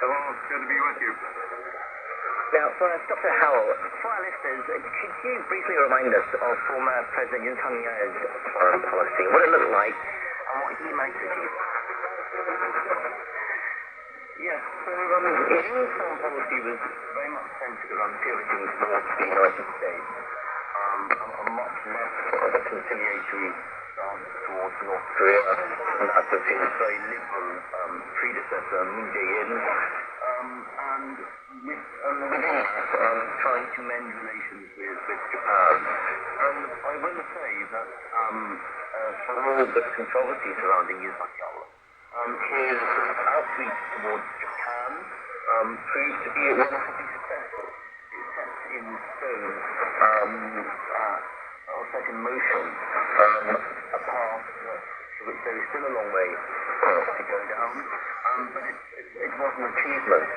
Hello, it's good to be with you. Now, first, Dr. Howell, for our listeners, could you briefly remind us of former President Yoon Suk-yeol's foreign policy, what it looked like, and what he managed to achieve? Yes, so Yoon's foreign policy was very much centered around pivoting towards the United States, a much less of a conciliatory stance towards North Korea, and that of his very liberal predecessor, Moon Jae-in, and within that, trying to mend relations with Japan. I will say that for all the controversy surrounding Yoon Suk-yeol, his outreach towards Japan proved to be relatively successful. It set in stone, or set in motion, a path to which there is still a long way to go down, but it was an achievement.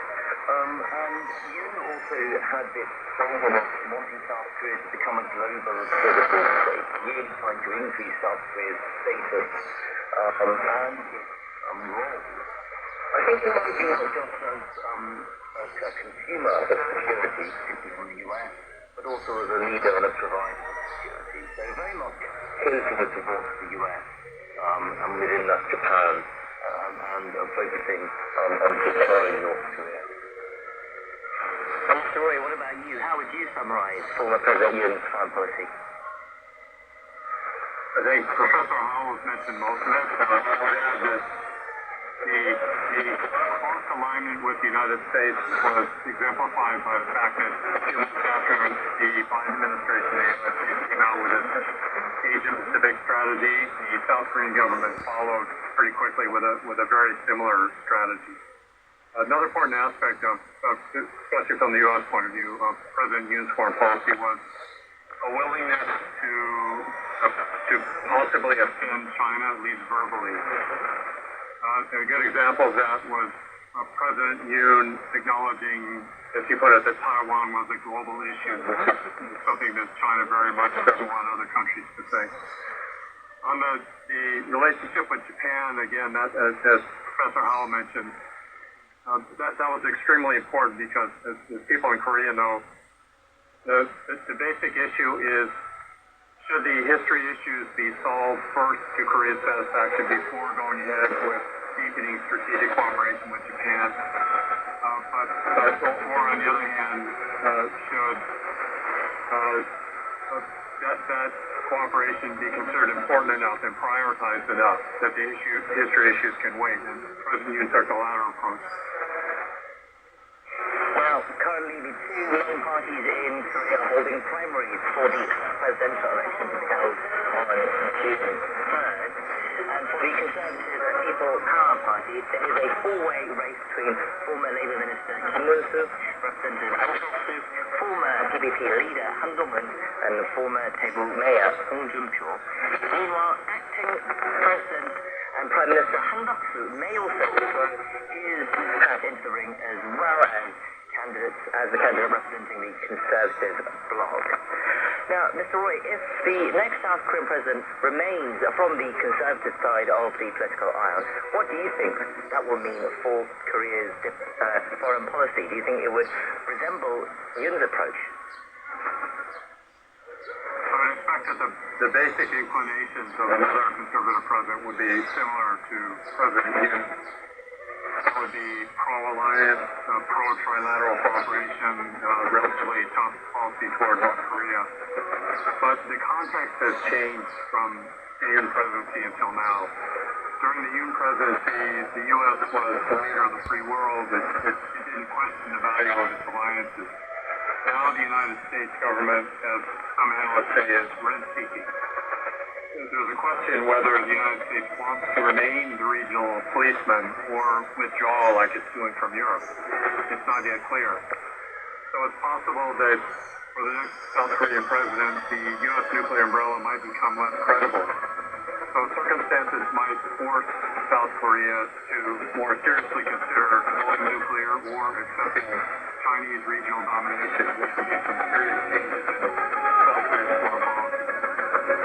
And Yoon also had this flavor of wanting South Korea to become a global citizen state, really trying to increase South Korea's status and its role. I think he might be not just as a consumer of security, particularly from the US, but also as a leader and a provider of security. So very much tilted towards the US, and within that Japan, and focusing on destroying North Korea. Mr. Roy, what about you? How would you summarize former President Yoon's foreign policy? I think Professor Howell has mentioned most of it. I would add that the close alignment with the United States was exemplified by the fact that a few months after the Biden administration, the United States came out with its Asia-Pacific strategy, the South Korean government followed pretty quickly with a very similar strategy. Another important aspect of, especially from the U.S. point of view, of President Yoon's foreign policy was a willingness to possibly offend China, at least verbally. A good example of that was President Yoon acknowledging, as he put it, that Taiwan was a global issue, which is something that China very much doesn't want other countries to say. On the relationship with Japan, again, that, as Professor Howell mentioned, that was extremely important because, as people in Korea know, the basic issue is, should the history issues be solved first to Korea's satisfaction before going ahead with deepening strategic cooperation with Japan? Or on the other hand, should that cooperation be considered important enough and prioritized enough that the history issues can wait? And President Yoon took the latter approach. Well, currently the two main parties in Korea are holding primaries for the presidential election to be held on June 3rd. And for the Conservative People Power Party, there is a four-way race between former Labour Minister Kim Moon-soo, Representative Ahn Cheol-soo, former PPP leader Han Dong-un, and former Daegu Mayor Hong Jun-pyo. Meanwhile, acting President and Prime Minister Han Duck-soo may also throw his hat into the ring, as well as the candidate representing the Conservative bloc. Now, Mr. Roy, if the next South Korean president remains from the Conservative side of the political aisle, what do you think that will mean for Korea's foreign policy? Do you think it would resemble Yoon's approach? I would expect that the basic inclinations of another conservative president would be similar to President Yoon. It would be pro-alliance, pro-trilateral cooperation, relatively tough policy toward North Korea. But the context has changed from the Yoon presidency until now. During the Yoon presidency, the U.S. was the leader of the free world. It didn't question the value of its alliances. Now the United States government, as some analysts say, is rent-seeking. There's a question whether the United States wants to remain the regional policeman or withdraw like it's doing from Europe. It's not yet clear. So it's possible that for the next South Korean president, the U.S. nuclear umbrella might become less credible. So circumstances might force South Korea to more seriously consider going nuclear or accepting Chinese regional domination, which would be some serious changes in